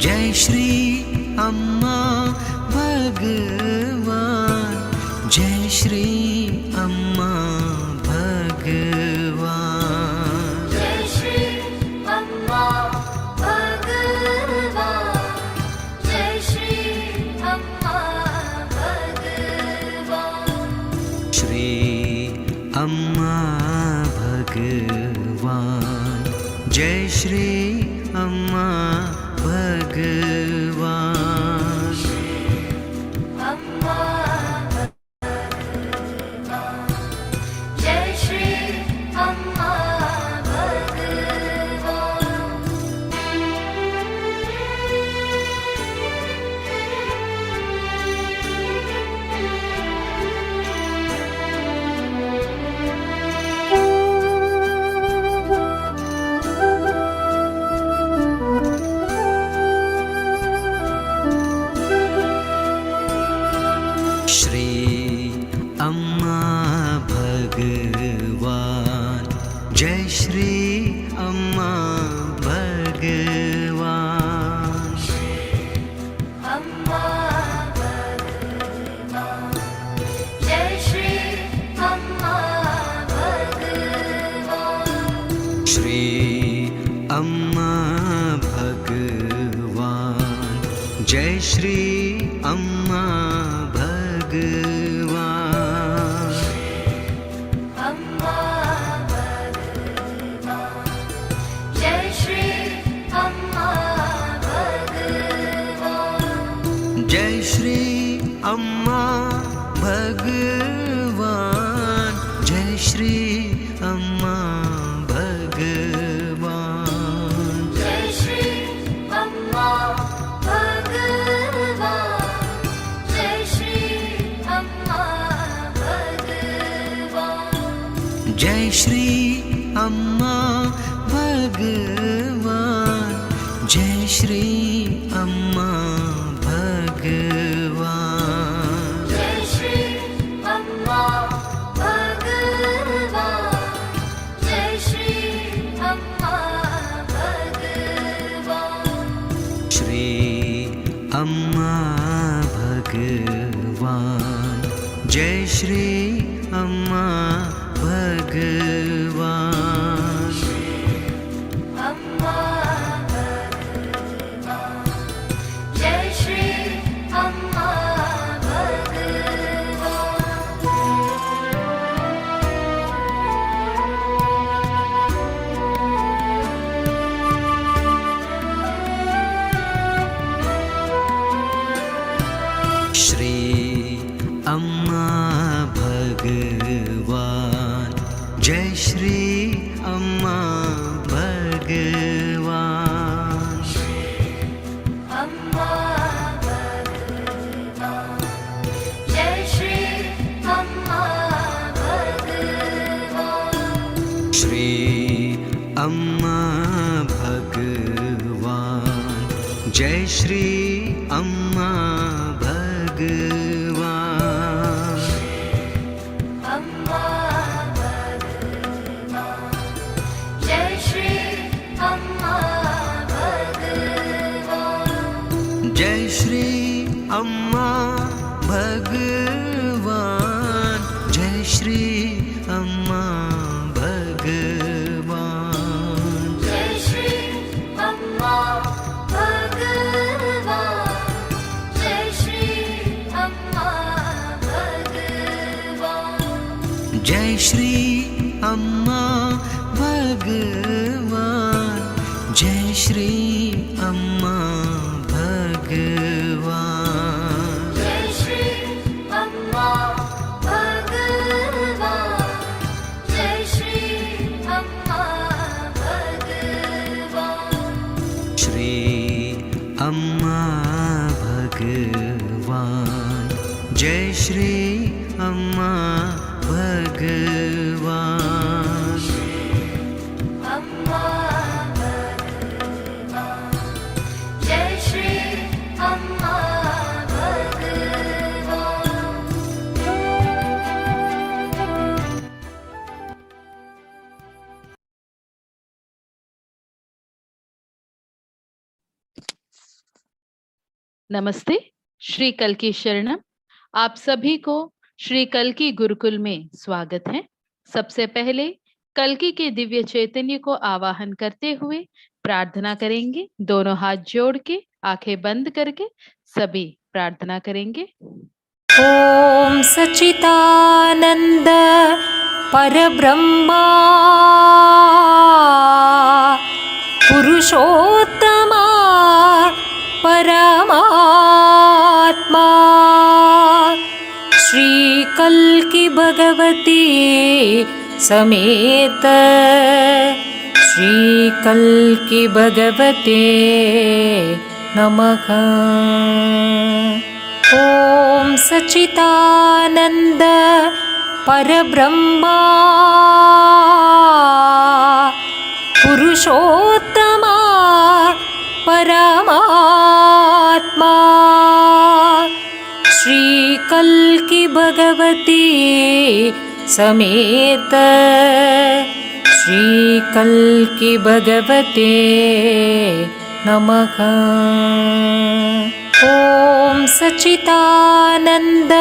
जय श्री अम्मा भगवान, जय श्री अम्मा भगवान, जय श्री अम्मा भगवान, जय श्री अम्मा भगवान, श्री अम्मा भगवान, जय श्री अम्मा भगवान, अम्मा भगवान, जय श्री अम्मा भगवान, श्री अम्मा भगवान, जय श्री अम्मा भगवान, अम्मा भगवान, जय श्री अम्मा भगवान, श्री अम्मा भगवान, जय श्री अम्मा भगवान, अम्मा भगवान, जय श्री अम्मा भगवान, जय श्री अम्मा भगवान, जय श्री अम्मा भगवान, जय श्री अम्मा भगवान, जय श्री अम्मा भगवान, जय श्री अम्मा भगवान, जय श्री अम्मा भगवान, जय श्री अम्मा भगवान, जय श्री अम्मा भगवान, श्री अम्मा भगवान, जय श्री अम्मा भगवान, अम्मा भगवान, जय श्री अम्मा भगवान, श्री अम्मा भगवान, जय श्री अम्मा भगवान, अम्मा भगवान, जय श्री अम्मा भगवान, श्री अम्मा भगवान, जय श्री अम्मा भगवान, अम्मा भगवान, जय श्री अम्मा भगवान, जय श्री अम्मा भगवान, जय श्री अम्मा भगवान, जय श्री अम्मा भगवान, जय श्री अम्मा भगवान, जय श्री अम्मा भगवान, जय श्री अम्मा भगवान, जय श्री अम्मा भगवान, जय श्री अम्मा भगवान, श्री अम्मा भगवान, जय श्री अम्मा भगवान, अम्मा भगवान, जय श्री अम्मा नमस्ते, श्री कल्की शरणम। आप सभी को श्री कल्की गुरुकुल में स्वागत है। सबसे पहले कल्की के दिव्य चैतन्य को आवाहन करते हुए प्रार्थना करेंगे। दोनों हाथ जोड़ के आंखें बंद करके सभी प्रार्थना करेंगे। ॐ सच्चिदानन्द परब्रह्मा पुरुषोत्तमा परमात्मा श्री कल्की भगवती समेत श्री कल्की भगवते नमः। ॐ सच्चिदानन्द परब्रह्मा पुरुषोत्तमा परमात्मा श्री कल्की भगवती समेत श्री कल्की भगवते नमः। ॐ सच्चिदानन्द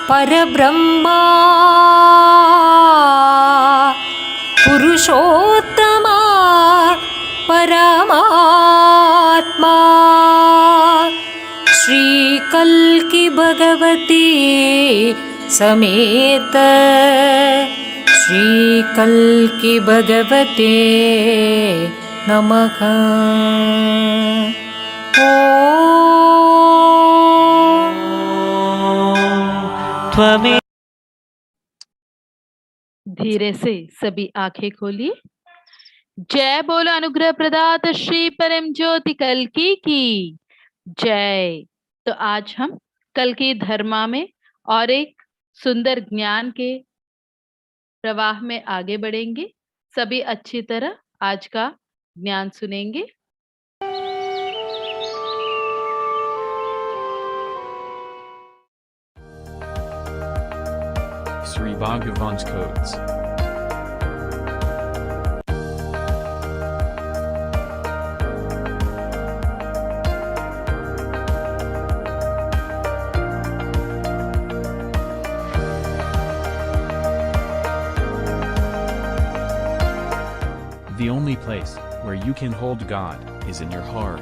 परब्रह्मा पुरुषोत्तमा परमात्मा श्री कल्की भगवती समेत श्री कल्की भगवते नमः। त्वमे धीरे से सभी आंखें खोलिए। जय बोलो अनुग्रह प्रदाता श्री परम ज्योति कल्की की जय। तो आज हम कल्की धर्मा में और एक सुंदर ज्ञान के प्रवाह में आगे बढ़ेंगे। सभी अच्छी तरह आज का ज्ञान सुनेंगे। Sri Bhagavan's Codes. The only place where you can hold God is in your heart.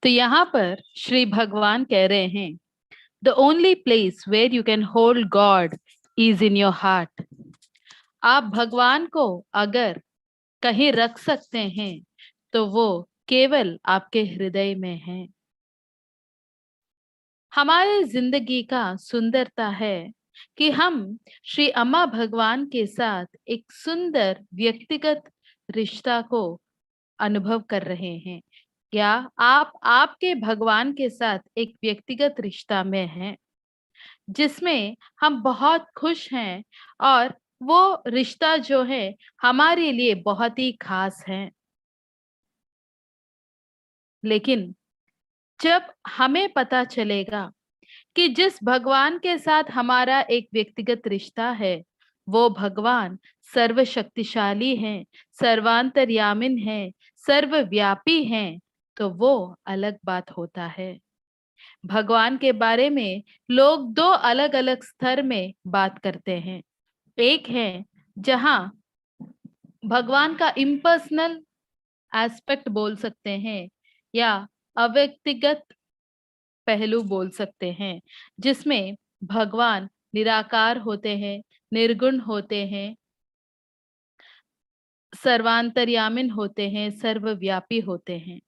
तो यहाँ पर श्री भगवान कह रहे हैं, The only place where you can hold God is in your heart. आप भगवान को अगर कहीं रख सकते हैं तो वो केवल आपके हृदय में है। हमारे जिंदगी का सुंदरता है कि हम श्री अम्मा भगवान के साथ एक सुंदर व्यक्तिगत रिश्ता को अनुभव कर रहे हैं। क्या आप आपके भगवान के साथ एक व्यक्तिगत रिश्ता में हैं जिसमें हम बहुत खुश हैं और वो रिश्ता जो है हमारे लिए बहुत ही खास है। लेकिन जब हमें पता चलेगा कि जिस भगवान के साथ हमारा एक व्यक्तिगत रिश्ता है वो भगवान सर्वशक्तिशाली हैं, सर्वांतर्यामिन हैं, सर्वव्यापी हैं, तो वो अलग बात होता है। भगवान के बारे में लोग दो अलग अलग स्तर में बात करते हैं। एक है जहां भगवान का इम्पर्सनल एस्पेक्ट बोल सकते हैं या अव्यक्तिगत पहलू बोल सकते हैं, जिसमें भगवान निराकार होते हैं, निर्गुण होते हैं, सर्वांतर्यामिन होते हैं, सर्वव्यापी होते हैं।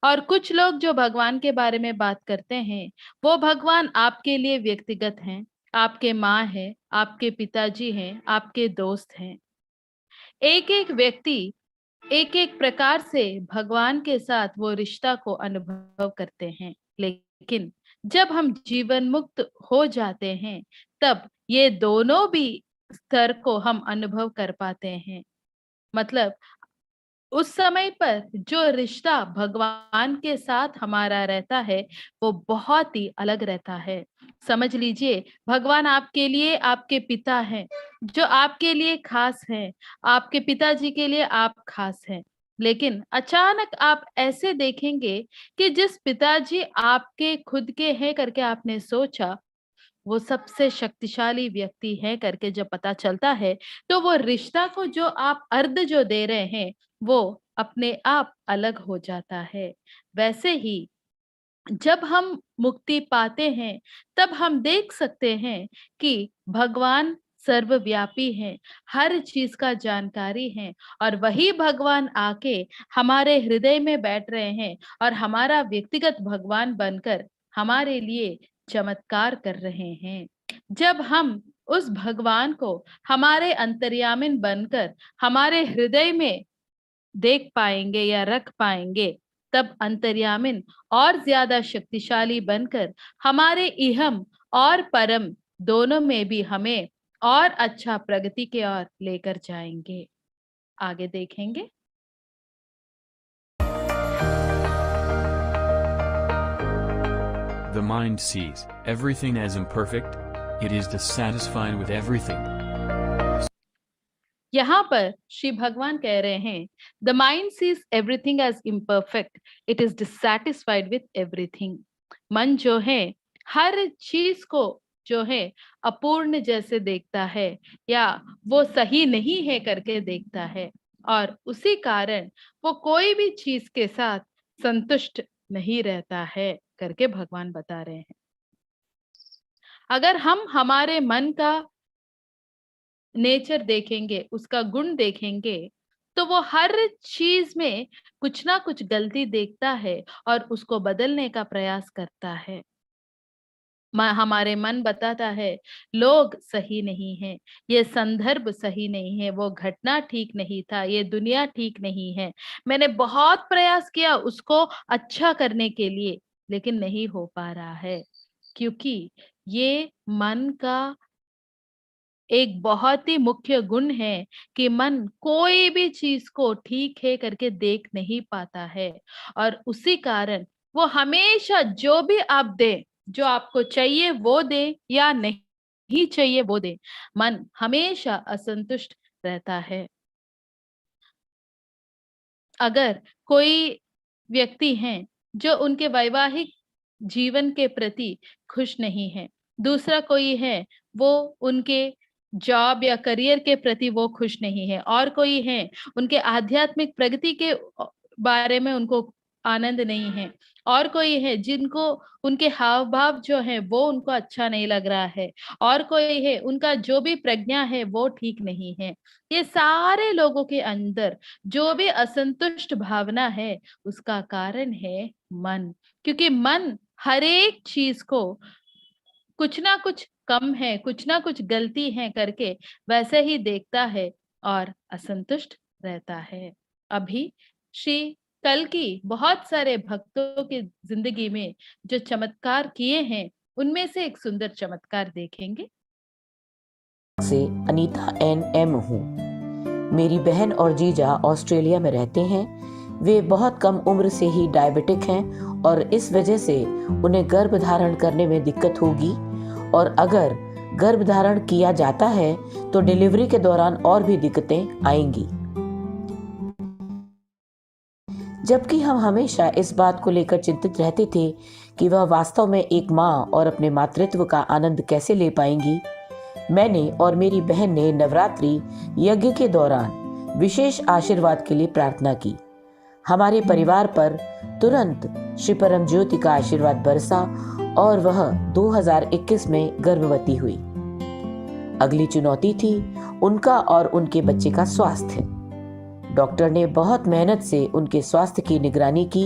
और कुछ लोग जो भगवान के बारे में बात करते हैं वो भगवान आपके लिए व्यक्तिगत हैं, आपके माँ है, आपके पिताजी हैं, आपके दोस्त हैं। एक एक व्यक्ति एक एक प्रकार से भगवान के साथ वो रिश्ता को अनुभव करते हैं। लेकिन जब हम जीवन मुक्त हो जाते हैं तब ये दोनों भी स्तर को हम अनुभव कर पाते हैं। मतलब उस समय पर जो रिश्ता भगवान के साथ हमारा रहता है वो बहुत ही अलग रहता है। समझ लीजिए, भगवान आपके लिए आपके पिता हैं, जो आपके लिए खास हैं, आपके पिताजी के लिए आप खास हैं। लेकिन अचानक आप ऐसे देखेंगे कि जिस पिताजी आपके खुद के हैं करके आपने सोचा, वो सबसे शक्तिशाली व्यक्ति है करके जब पता चलता है, तो वो रिश्ता को जो आप अर्ध जो दे रहे हैं, वो अपने आप अलग हो जाता है। वैसे ही जब हम मुक्ति पाते हैं, तब हम देख सकते हैं कि भगवान सर्वव्यापी हैं, हर चीज का जानकारी है, और वही भगवान आके हमारे हृदय में बैठ रहे हैं और हमारा व्यक्तिगत भगवान बनकर हमारे लिए चमत्कार कर रहे हैं। जब हम उस भगवान को हमारे अंतर्यामिन बनकर हमारे हृदय में देख पाएंगे या रख पाएंगे, तब अंतर्यामिन और ज्यादा शक्तिशाली बनकर हमारे इहम और परम दोनों में भी हमें और अच्छा प्रगति के ओर लेकर जाएंगे। आगे देखेंगे। The mind sees everything as imperfect, it is dissatisfied with everything. यहाँ पर श्री भगवान कह रहे हैं, the mind sees everything as imperfect, it is dissatisfied with everything. मन जो है हर चीज को जो है अपूर्ण जैसे देखता है, या वो सही नहीं है करके देखता है, और उसी कारण वो कोई भी चीज के साथ संतुष्ट नहीं रहता है करके भगवान बता रहे हैं। अगर हम हमारे मन का नेचर देखेंगे, उसका गुण देखेंगे, तो वो हर चीज में कुछ ना कुछ गलती देखता है और उसको बदलने का प्रयास करता है। हमारे मन बताता है लोग सही नहीं है, ये संदर्भ सही नहीं है, वो घटना ठीक नहीं था, ये दुनिया ठीक नहीं है। मैंने बहुत प्रयास किया उसको अच्छा करने के लिए, लेकिन नहीं हो पा रहा है, क्योंकि ये मन का एक बहुत ही मुख्य गुण है कि मन कोई भी चीज को ठीक है करके देख नहीं पाता है, और उसी कारण वो हमेशा जो भी आप दे, जो आपको चाहिए वो दे या नहीं चाहिए वो दे, मन हमेशा असंतुष्ट रहता है। अगर कोई व्यक्ति हैं जो उनके वैवाहिक जीवन के प्रति खुश नहीं है, दूसरा कोई है वो उनके जॉब या करियर के प्रति वो खुश नहीं है, और कोई है उनके आध्यात्मिक प्रगति के बारे में उनको आनंद नहीं है, और कोई है जिनको उनके हाव भाव जो है वो उनको अच्छा नहीं लग रहा है, और कोई है उनका जो भी प्रज्ञा है वो ठीक नहीं है। ये सारे लोगों के अंदर जो भी असंतुष्ट भावना है, उसका कारण है मन, क्योंकि मन हर एक चीज को कुछ ना कुछ कम है, कुछ ना कुछ गलती है करके वैसे ही देखता है और असंतुष्ट रहता है। अभी श्री कल की बहुत सारे भक्तों की जिंदगी में जो चमत्कार किए हैं, उनमें से एक सुंदर चमत्कार देखेंगे। से अनीता एन.एम. हूँ। मेरी बहन और जीजा ऑस्ट्रेलिया में रहते हैं। वे बहुत कम उम्र से ही डायबिटिक हैं और इस वजह से उन्हें गर्भ धारण करने में दिक्कत होगी, और अगर गर्भ धारण किया जाता है तो डिलीवरी के दौरान और भी दिक्कतें आएंगी। जबकि हम हमेशा इस बात को लेकर चिंतित रहते थे कि वह वास्तव में एक माँ और अपने मातृत्व का आनंद कैसे ले पाएंगी, मैंने और मेरी बहन ने नवरात्रि यज्ञ के दौरान विशेष आशीर्वाद के लिए प्रार्थना की। हमारे परिवार पर तुरंत श्री परम ज्योति का आशीर्वाद बरसा और वह 2021 में गर्भवती हुई। अगली चुनौती थी उनका और उनके बच्चे का स्वास्थ्य। डॉक्टर ने बहुत मेहनत से उनके स्वास्थ्य की निगरानी की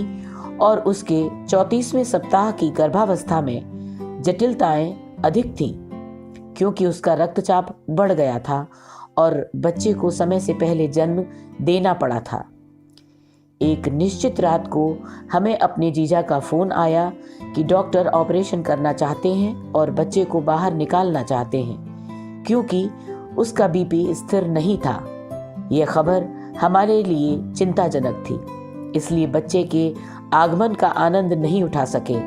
और उसके 34वें सप्ताह की गर्भावस्था में जटिलताएं अधिक थीं, क्योंकि उसका रक्तचाप बढ़ गया था और बच्चे को समय से पहले जन्म देना पड़ा था। एक निश्चित रात को हमें अपने जीजा का फोन आया कि डॉक्टर ऑपरेशन करना चाहते हैं और बच्चे को बाहर निकालना चाहते हैं, क्योंकि उसका बीपी स्थिर नहीं था। यह खबर हमारे लिए चिंताजनक थी, इसलिए बच्चे के आगमन का आनंद नहीं उठा सके।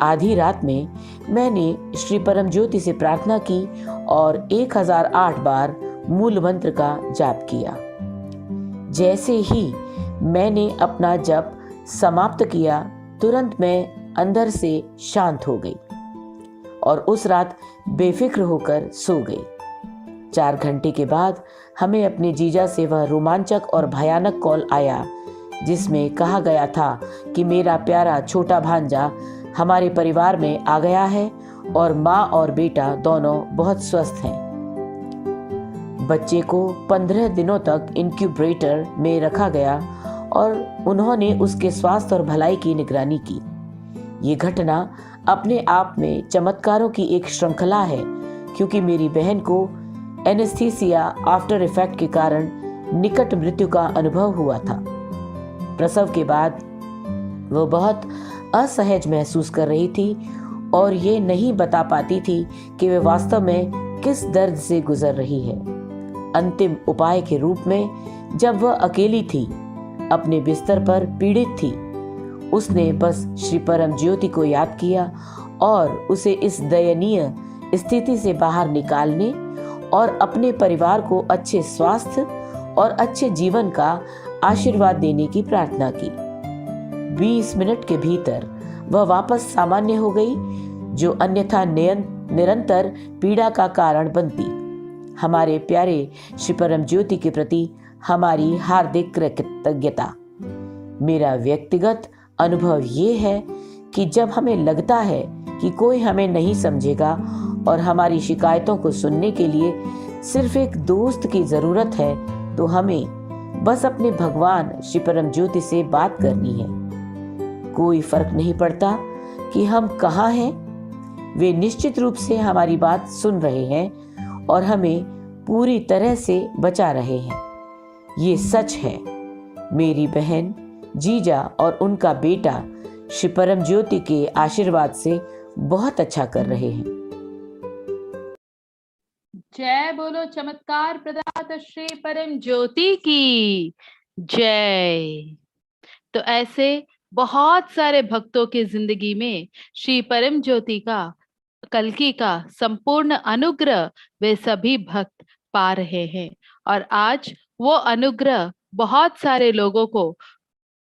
आधी रात में मैंने श्री परम ज्योति से प्रार्थना की और 1008 बार मूल मंत्र का जाप किया। जैसे ही मैंने अपना जप समाप्त किया, तुरंत मैं अंदर से शांत हो गई और उस रात बेफिक्र होकर सो गई। 4 घंटे के बाद हमें अपने जीजा से वह रोमांचक और भयानक कॉल आया, जिसमें कहा गया था कि मेरा प्यारा छोटा भांजा हमारे परिवार में आ गया है और माँ और बेटा दोनों बहुत स्वस्थ हैं। बच्चे को 15 दिनों तक इंक्यूबेटर में रखा गया और उन्होंने उसके स्वास्थ्य और भलाई की निगरानी की। ये घटना अपने आप में चमत्कारों की एक श्रृंखला है, क्योंकि मेरी बहन को एनेस्थीसिया आफ्टर इफेक्ट के कारण निकट मृत्यु का अनुभव हुआ था। प्रसव के बाद वो बहुत असहज महसूस कर रही थी और ये नहीं बता पाती थी कि वे वास्तव में किस दर्द से गुजर रही है। अंतिम उपाय के रूप में जब वह अकेली थी, अपने बिस्तर पर पीड़ित थी, उसने बस श्री परम ज्योति को याद किया और उसे इस दयनीय स्थिति से बाहर निकालने और अपने परिवार को अच्छे स्वास्थ्य और अच्छे जीवन का आशीर्वाद देने की प्रार्थना की। 20 मिनट के भीतर वह वापस सामान्य हो गई, जो अन्यथा निरंतर पीड़ा का कारण बनती। हमारे प्यारे श्री परम ज्योति के प्रति हमारी हार्दिक कृतज्ञता। मेरा व्यक्तिगत अनुभव ये है कि जब हमें लगता है कि कोई हमें नहीं समझेगा और हमारी शिकायतों को सुनने के लिए सिर्फ एक दोस्त की जरूरत है, तो हमें बस अपने भगवान श्री परम ज्योति से बात करनी है। कोई फर्क नहीं पड़ता कि हम कहाँ हैं, वे निश्चित रूप से हमारी बात सुन रहे हैं और हमें पूरी तरह से बचा रहे हैं। ये सच है। मेरी बहन, जीजा और उनका बेटा श्री परम ज्योति के आशीर्वाद से बहुत अच्छा कर रहे हैं। जय बोलो चमत्कार प्रदाता श्री परम ज्योति की जय। तो ऐसे बहुत सारे भक्तों की जिंदगी में श्री परम ज्योति का, कल्कि का संपूर्ण अनुग्रह वे सभी भक्त पा रहे हैं और आज वो अनुग्रह बहुत सारे लोगों को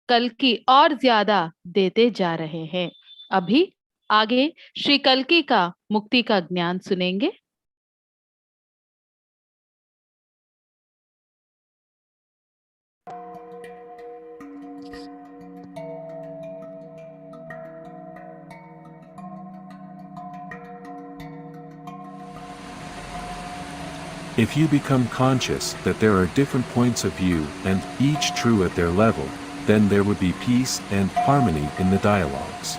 कल्कि और ज्यादा देते जा रहे हैं। अभी आगे श्री कल्कि का मुक्ति का ज्ञान सुनेंगे। If you become conscious that there are different points of view and each true at their level, then there would be peace and harmony in the dialogues.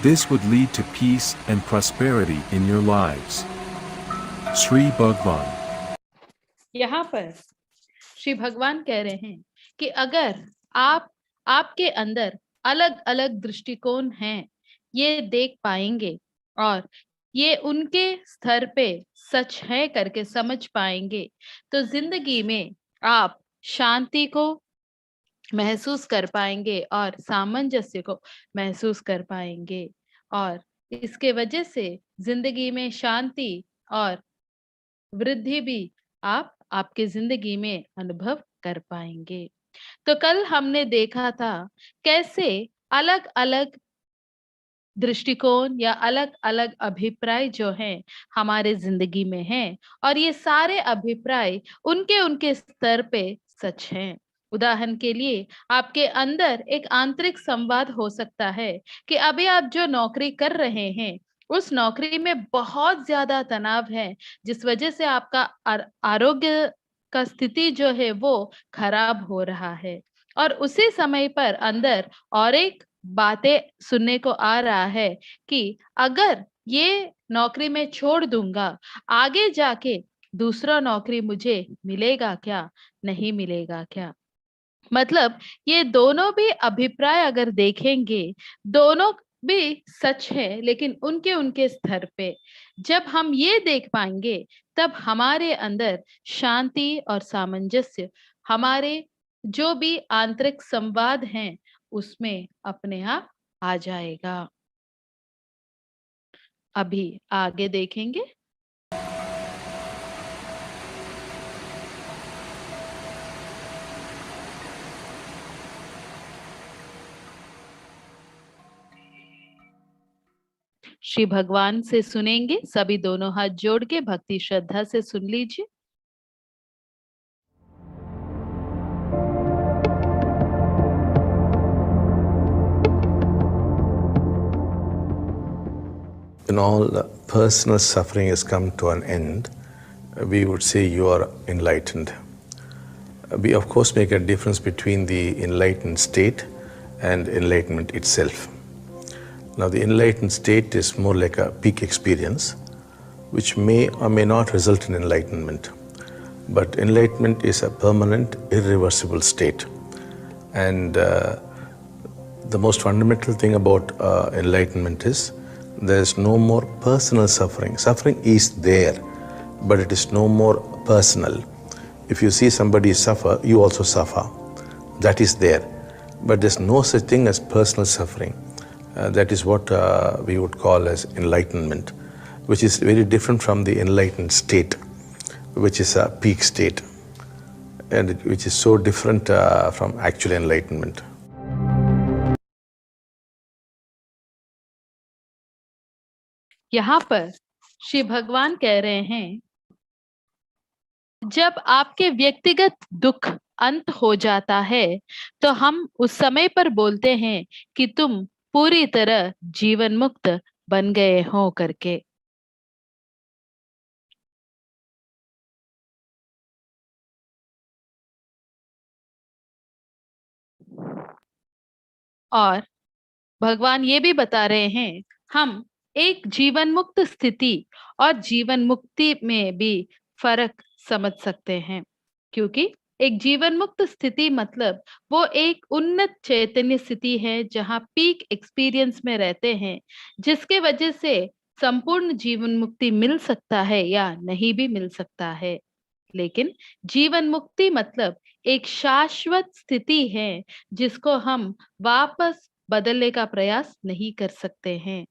This would lead to peace and prosperity in your lives. Sri Bhagwan. यहाँ पर श्री भगवान कह रहे हैं कि अगर आपके अंदर अलग अलग दृष्टिकोण हैं, ये देख पाएंगे और ये उनके स्तर पे सच है करके समझ पाएंगे, तो जिंदगी में आप शांति को महसूस कर पाएंगे और सामंजस्य को महसूस कर पाएंगे और इसके वजह से जिंदगी में शांति और वृद्धि भी आपके जिंदगी में अनुभव कर पाएंगे। तो कल हमने देखा था कैसे अलग अलग दृष्टिकोण या अलग अलग अभिप्राय जो हैं हमारे जिंदगी में हैं और ये सारे अभिप्राय उनके स्तर पे सच हैं। उदाहरण के लिए आपके अंदर एक आंतरिक संवाद हो सकता है कि अभी आप जो नौकरी कर रहे हैं उस नौकरी में बहुत ज्यादा तनाव है, जिस वजह से आपका आरोग्य का स्थिति जो है वो खराब हो रहा है और उसी समय पर अंदर और एक बातें सुनने को आ रहा है कि अगर ये नौकरी में छोड़ दूंगा, आगे जाके दूसरा नौकरी मुझे मिलेगा क्या, नहीं मिलेगा क्या। मतलब ये दोनों भी अभिप्राय अगर देखेंगे, दोनों भी सच है, लेकिन उनके स्तर पे जब हम ये देख पाएंगे तब हमारे अंदर शांति और सामंजस्य, हमारे जो भी आंतरिक संवाद हैं उसमें अपने आप आ जाएगा। अभी आगे देखेंगे। श्री भगवान से सुनेंगे। सभी दोनों हाथ जोड़ के भक्ति श्रद्धा से सुन लीजिए। When all personal suffering has come to an end, we would say you are enlightened. We of course make a difference between the enlightened state and enlightenment itself. Now the enlightened state is more like a peak experience which may or may not result in enlightenment. But enlightenment is a permanent, irreversible state. And the most fundamental thing about enlightenment is there is no more personal suffering. Suffering is there, but it is no more personal. If you see somebody suffer, you also suffer. That is there. But there's no such thing as personal suffering. That is what we would call as enlightenment, which is very different from the enlightened state, which is a peak state, and which is so different from actual enlightenment. यहाँ पर श्री भगवान कह रहे हैं, जब आपके व्यक्तिगत दुख अंत हो जाता है तो हम उस समय पर बोलते हैं कि तुम पूरी तरह जीवन मुक्त बन गए हो करके। और भगवान ये भी बता रहे हैं, हम एक जीवन मुक्त स्थिति और जीवन मुक्ति में भी फर्क समझ सकते हैं, क्योंकि एक जीवन मुक्त स्थिति मतलब वो एक उन्नत चैतन्य स्थिति है जहां पीक एक्सपीरियंस में रहते हैं, जिसके वजह से संपूर्ण जीवन मुक्ति मिल सकता है या नहीं भी मिल सकता है। लेकिन जीवन मुक्ति मतलब एक शाश्वत स्थिति है जिसको हम वापस बदलने का प्रयास नहीं कर सकते हैं।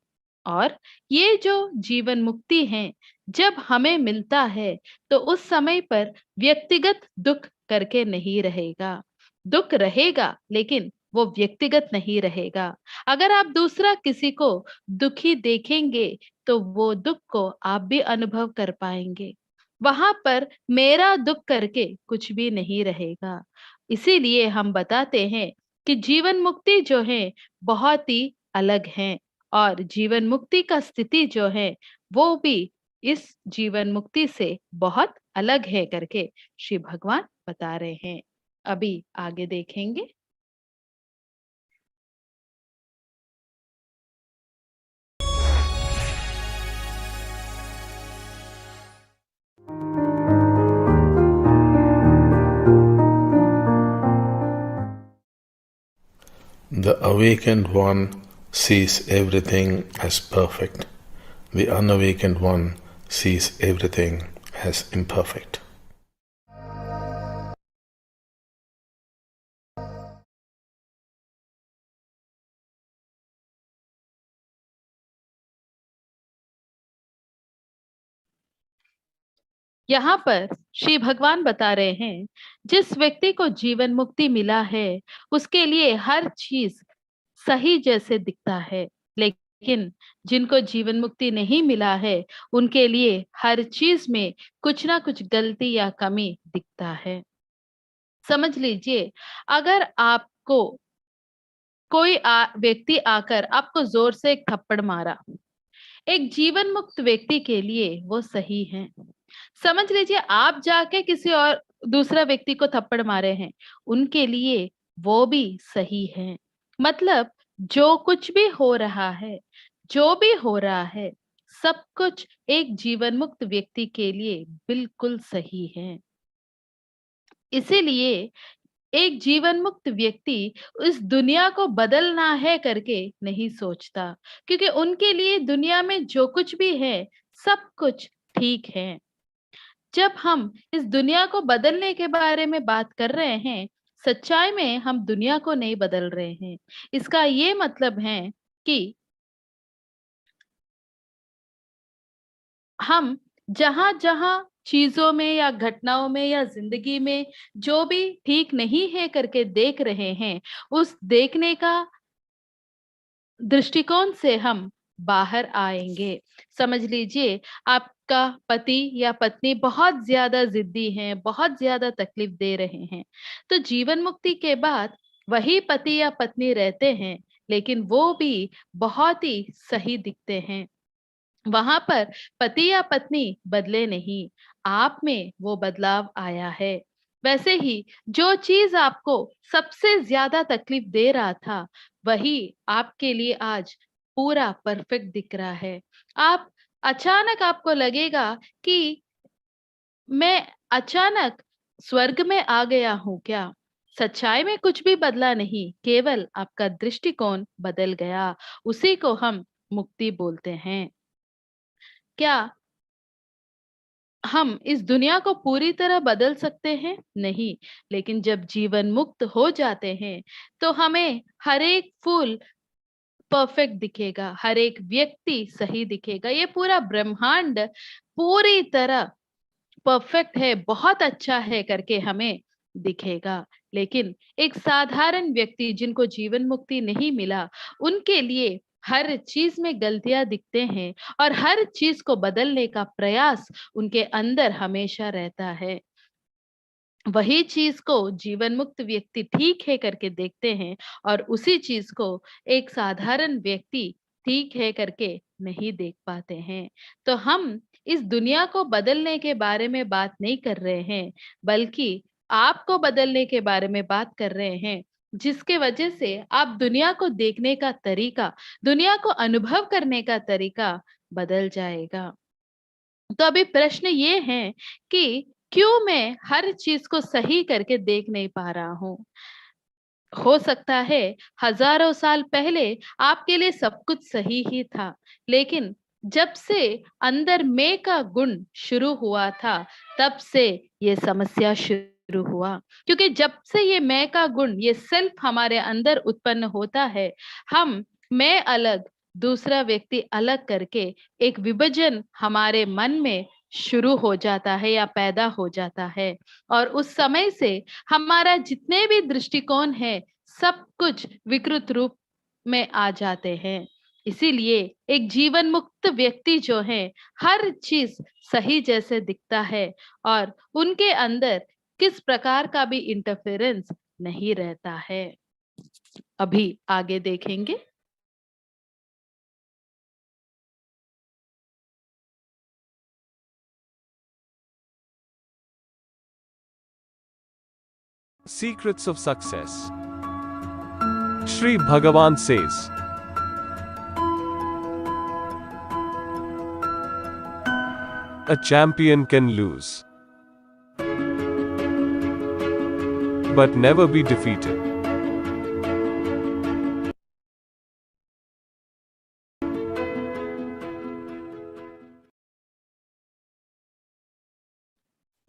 और ये जो जीवन मुक्ति है जब हमें मिलता है तो उस समय पर व्यक्तिगत दुख करके नहीं रहेगा। दुख रहेगा लेकिन वो व्यक्तिगत नहीं रहेगा। अगर आप दूसरा किसी को दुखी देखेंगे तो वो दुख को आप भी अनुभव कर पाएंगे। वहां पर मेरा दुख करके कुछ भी नहीं रहेगा। इसीलिए हम बताते हैं कि जीवन मुक्ति जो है बहुत ही अलग है, और जीवन मुक्ति का स्थिति जो है वो भी इस जीवन मुक्ति से बहुत अलग है करके श्री भगवान बता रहे हैं। अभी आगे देखेंगे। The awakened one sees everything as perfect. The unawakened one sees everything as imperfect. यहाँ पर श्री भगवान बता रहे हैं, जिस व्यक्ति को जीवन मुक्ति मिला है उसके लिए हर चीज सही जैसे दिखता है, लेकिन जिनको जीवन मुक्ति नहीं मिला है उनके लिए हर चीज में कुछ ना कुछ गलती या कमी दिखता है। समझ लीजिए, अगर आपको कोई व्यक्ति आकर आपको जोर से एक थप्पड़ मारा, एक जीवन मुक्त व्यक्ति के लिए वो सही है। समझ लीजिए आप जाके किसी और दूसरा व्यक्ति को थप्पड़ मारे हैं, उनके लिए वो भी सही है। मतलब जो कुछ भी हो रहा है, जो भी हो रहा है, सब कुछ एक जीवन मुक्त व्यक्ति के लिए बिल्कुल सही है। इसीलिए एक जीवन मुक्त व्यक्ति इस दुनिया को बदलना है करके नहीं सोचता, क्योंकि उनके लिए दुनिया में जो कुछ भी है सब कुछ ठीक है। जब हम इस दुनिया को बदलने के बारे में बात कर रहे हैं, सच्चाई में हम दुनिया को नहीं बदल रहे हैं। इसका ये मतलब है कि हम जहां जहां चीजों में या घटनाओं में या जिंदगी में जो भी ठीक नहीं है करके देख रहे हैं, उस देखने का दृष्टिकोण से हम बाहर आएंगे। समझ लीजिए आपका पति या पत्नी बहुत ज्यादा जिद्दी हैं, बहुत ज्यादा तकलीफ दे रहे हैं, तो जीवन मुक्ति के बाद वही पति या पत्नी रहते हैं, लेकिन वो भी बहुत ही सही दिखते हैं। वहां पर पति या पत्नी बदले नहीं, आप में वो बदलाव आया है। वैसे ही जो चीज आपको सबसे ज्यादा तकलीफ दे रहा था, वही आपके लिए आज पूरा परफेक्ट दिख रहा है। आप अचानक आपको लगेगा कि मैं अचानक स्वर्ग में आ गया हूं क्या? सच्चाई में कुछ भी बदला नहीं, केवल आपका दृष्टिकोण बदल गया। उसी को हम मुक्ति बोलते हैं। क्या हम इस दुनिया को पूरी तरह बदल सकते हैं? नहीं, लेकिन जब जीवन मुक्त हो जाते हैं तो हमें हर एक फूल परफेक्ट दिखेगा, हर एक व्यक्ति सही दिखेगा, ये पूरा ब्रह्मांड पूरी तरह परफेक्ट है, बहुत अच्छा है करके हमें दिखेगा। लेकिन एक साधारण व्यक्ति जिनको जीवन मुक्ति नहीं मिला, उनके लिए हर चीज में गलतियां दिखते हैं और हर चीज को बदलने का प्रयास उनके अंदर हमेशा रहता है। वही चीज को जीवन मुक्त व्यक्ति ठीक है करके देखते हैं और उसी चीज को एक साधारण व्यक्ति ठीक है करके नहीं देख पाते हैं। तो हम इस दुनिया को बदलने के बारे में बात नहीं कर रहे हैं, बल्कि आपको बदलने के बारे में बात कर रहे हैं, जिसके वजह से आप दुनिया को देखने का तरीका, दुनिया को अनुभव करने का तरीका बदल जाएगा। तो अभी प्रश्न ये है कि क्यों मैं हर चीज को सही करके देख नहीं पा रहा हूँ? हो सकता है हजारों साल पहले आपके लिए सब कुछ सही ही था, लेकिन जब से अंदर मैं का गुण शुरू हुआ था, तब से ये समस्या शुरू हुआ। क्योंकि जब से ये मैं का गुण, ये सेल्फ हमारे अंदर उत्पन्न होता है, हम मैं अलग, दूसरा व्यक्ति अलग करके एक विभाजन हमारे मन में शुरू हो जाता है या पैदा हो जाता है। और उस समय से हमारा जितने भी दृष्टिकोण है, सब कुछ विकृत रूप में आ जाते हैं। इसीलिए एक जीवन मुक्त व्यक्ति जो है, हर चीज सही जैसे दिखता है और उनके अंदर किस प्रकार का भी इंटरफेरेंस नहीं रहता है। अभी आगे देखेंगे। Secrets of Success. Shri Bhagavan says, a champion can lose, but never be defeated.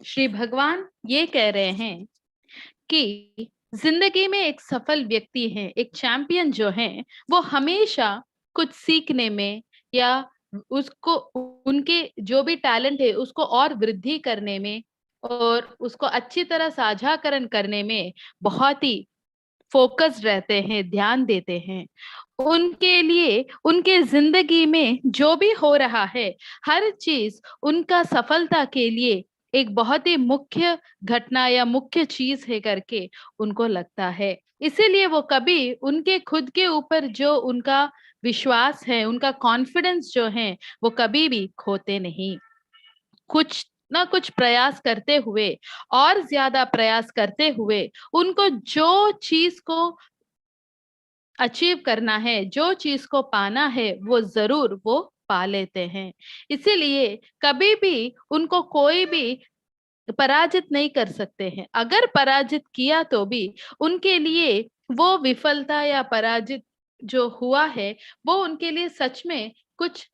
Shri भगवान ये कह रहे हैं कि जिंदगी में एक सफल व्यक्ति है, एक चैंपियन जो है, वो हमेशा कुछ सीखने में या उसको उनके जो भी टैलेंट है उसको और वृद्धि करने में और उसको अच्छी तरह साझाकरण करने में बहुत ही फोकस रहते हैं, ध्यान देते हैं। उनके लिए उनके जिंदगी में जो भी हो रहा है, हर चीज उनका सफलता के लिए एक बहुत ही मुख्य घटना या मुख्य चीज है करके उनको लगता है। इसीलिए वो कभी उनके खुद के ऊपर जो उनका विश्वास है, उनका कॉन्फिडेंस जो है, वो कभी भी खोते नहीं। कुछ ना कुछ प्रयास करते हुए और ज्यादा प्रयास करते हुए उनको जो चीज को अचीव करना है, जो चीज को पाना है, वो जरूर वो पा लेते हैं। इसीलिए कभी भी उनको कोई भी पराजित नहीं कर सकते हैं। अगर पराजित किया तो भी उनके लिए वो विफलता या पराजित जो हुआ है, वो उनके लिए सच में कुछ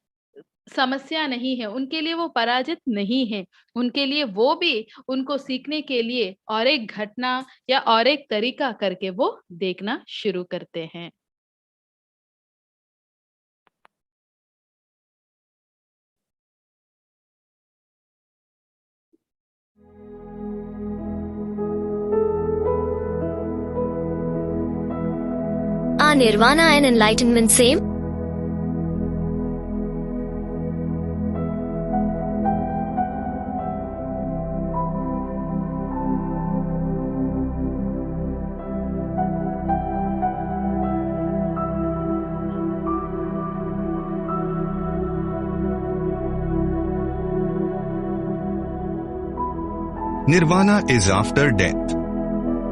समस्या नहीं है, उनके लिए वो पराजित नहीं है। उनके लिए वो भी उनको सीखने के लिए और एक घटना या और एक तरीका करके वो देखना शुरू करते हैं। Are nirvana and enlightenment same? Nirvana is after death.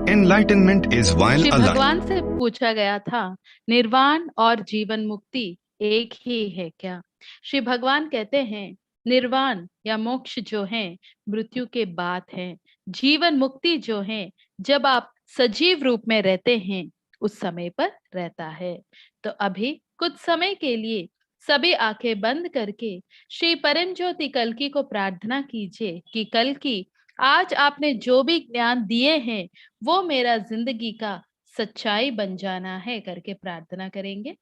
Enlightenment is while Shri alive. भगवान से पूछा गया था, निर्वाण और जीवन मुक्ति एक ही है क्या? श्री भगवान कहते हैं, निर्वाण या मोक्ष जो है मृत्यु के बाद है, जीवन मुक्ति जो है जब आप सजीव रूप में रहते हैं उस समय पर रहता है। तो अभी कुछ समय के लिए सभी आंखें बंद करके श्री परम ज्योति कल्कि को प्रार्थना कीजिए कि कल्कि आज आपने जो भी ज्ञान दिए हैं वो मेरा जिंदगी का सच्चाई बन जाना है करके प्रार्थना करेंगे।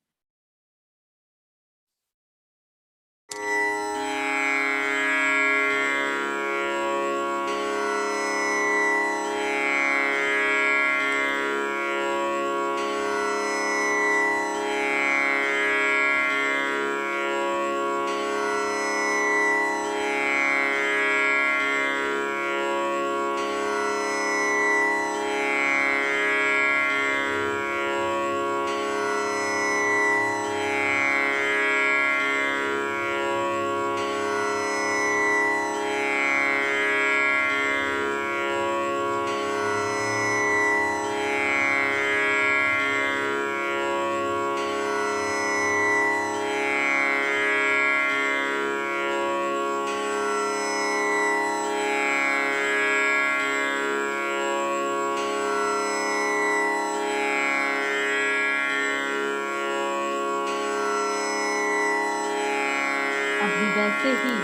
अभी वैसे ही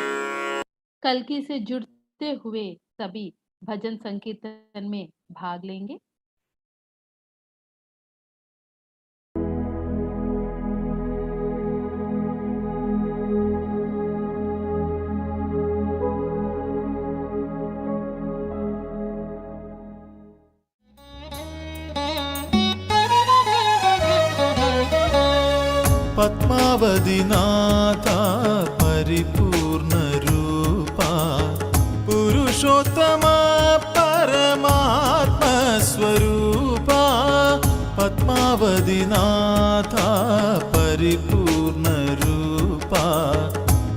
कल्कि से जुड़ते हुए सभी भजन संकीर्तन में भाग लेंगे। पद्मावतीनाथ परिपूर्ण रूपा पुरुषोत्तमा परमात्मा स्वरूपा पद्मावतीनाथ परिपूर्ण रूपा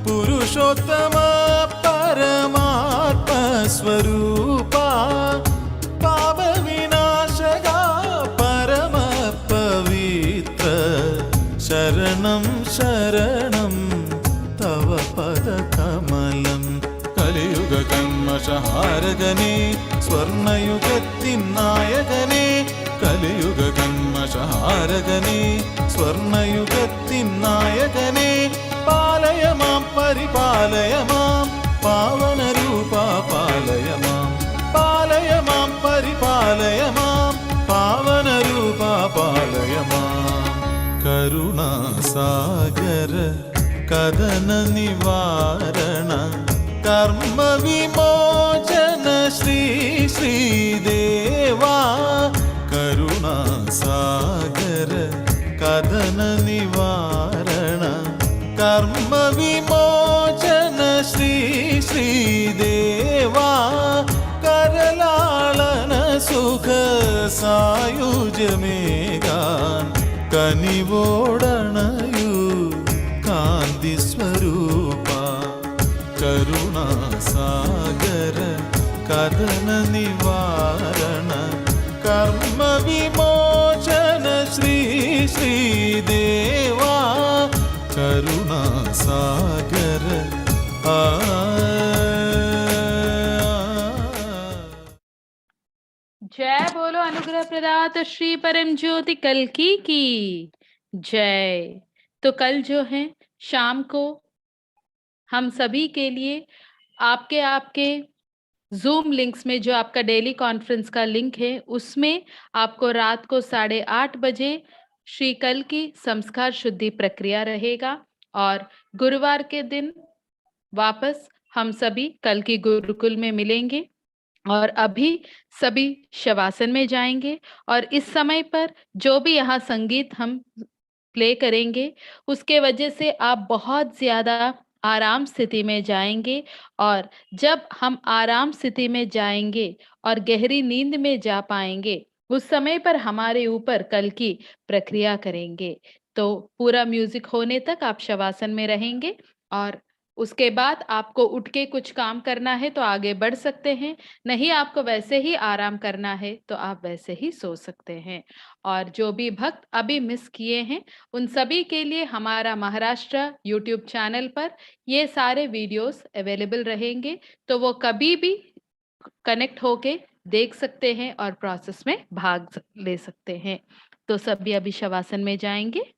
पुरुषोत्तमा परमात्मा स्वरूपा पाप विनाशका परम पवित्र शरणं शरणं तव पदकमलं कलियुग कन्मषहारगने स्वर्णयुगतिन्नायकने कलियुग कन्मषहारगने स्वर्णयुगतिन्नायकने पालय मां परिपालय मां पावनरूपा पालय मां परिपालय मां पावनरूपा पालय मां करुणासागर कदन निवारण कर्म विमोचन श्री श्रीदेवा करुणासागर कदन निवारण कर्म विमोचन श्री श्रीदेवा करलालन सुख सायुज मेगान कनिवोडणयु कांति स्वरूपा करुणासागर कदन निवारण कर्म विमोचन श्री श्रीदेवा करुणासागर जय बोलो अनुग्रह प्रदात श्री परम ज्योति कल्कि की जय। तो कल जो है शाम को हम सभी के लिए आपके जूम लिंक्स में जो आपका डेली कॉन्फ्रेंस का लिंक है उसमें आपको रात को 8:30 बजे श्री कल्कि संस्कार शुद्धि प्रक्रिया रहेगा और गुरुवार के दिन वापस हम सभी कल्कि गुरुकुल में मिलेंगे और अभी सभी शवासन में जाएंगे और इस समय पर जो भी यहाँ संगीत हम प्ले करेंगे उसके वजह से आप बहुत ज्यादा आराम स्थिति में जाएंगे और जब हम आराम स्थिति में जाएंगे और गहरी नींद में जा पाएंगे उस समय पर हमारे ऊपर कल्कि प्रक्रिया करेंगे। तो पूरा म्यूजिक होने तक आप शवासन में रहेंगे और उसके बाद आपको उठ के कुछ काम करना है तो आगे बढ़ सकते हैं, नहीं आपको वैसे ही आराम करना है तो आप वैसे ही सो सकते हैं। और जो भी भक्त अभी मिस किए हैं उन सभी के लिए हमारा महाराष्ट्र यूट्यूब चैनल पर ये सारे वीडियोस अवेलेबल रहेंगे, तो वो कभी भी कनेक्ट होके देख सकते हैं और प्रोसेस में भाग ले सकते हैं। तो सभी अभी शवासन में जाएंगे।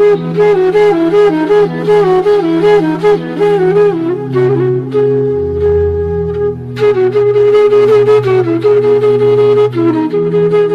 Thank you.